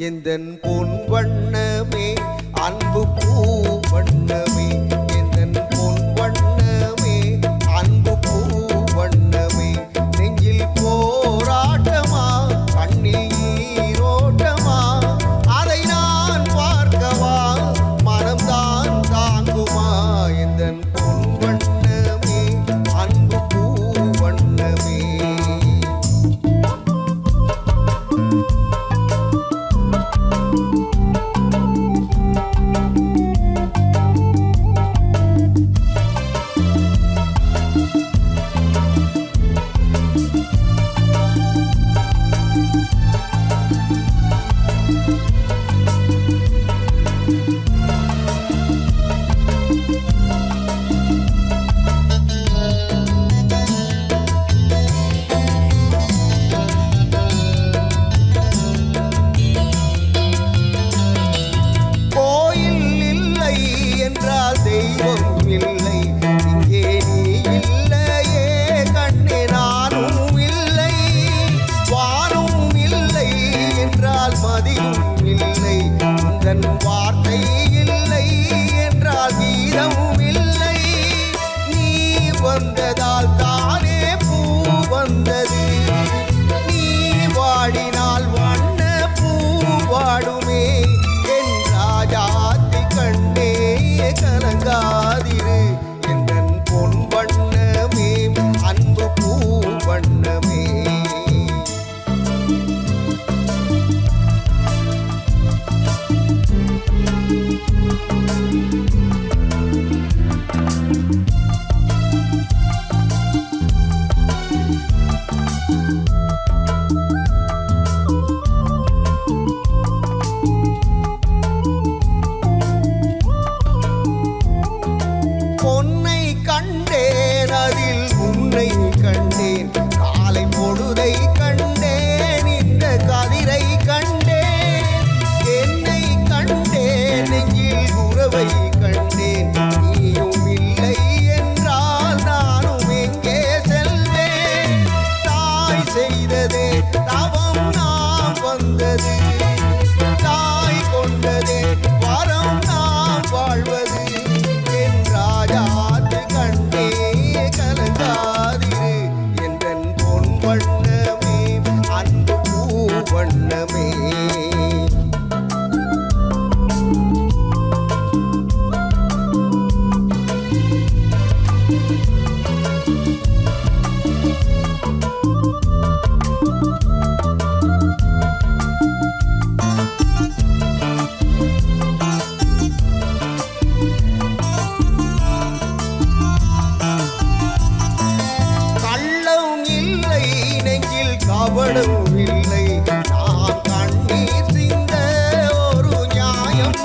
எந்தன் பொன் வண்ணமே அன்பு பூ வண்ணமே எந்தன் பொன் வண்ணமே அன்பு பூ வண்ணமே நெஞ்சில் போராட்டமா கண்ணில் ஈரோட்டமா அதை நான் பார்க்கவா மனம்தான் தாங்குமா எந்தன் பொன் வண்ணமே அன்பு பூ வண்ணமே தெய்வம் இல்லை இங்கே நீ இல்லையே கண்ணே நானும் இல்லை வானும் இல்லை என்றால் மதியும் இல்லை உந்தன் வார்த்தை இல்லை என்றால் கீதமும் இல்லை நீ வந்ததால் தானே பூ வந்தது நீ வாடினால் வண்ண பூ வாடுமே என் ராஜாத்தி கண்டே கலங்காதிரு எந்தன் பொன் வண்ணமே அன்பு பூ வண்ணமே பொன்னை கண்டேன் அதில் உன்னை கண்டேன் காலை பொழுதை கண்டேன் இந்த கதிரை கண்டேன் என்னை கண்டேன் நெஞ்சில் உறவை கண்டேன் நீயும் இல்லை என்றால் நானும் எங்கே செல்வேன் தாய் செய்ததே தவம் நாம் வந்தது தாய் கொண்டதே வரம் நாம் வாழ்வது ராஜாத்து கண்டே கலங்காதிரு எந்தன் பொன் வண்ணமே அன்பு பூ வண்ணமே கவடம் இல்லை நான் கண்ணீர் சிந்த ஒரு நியாயம்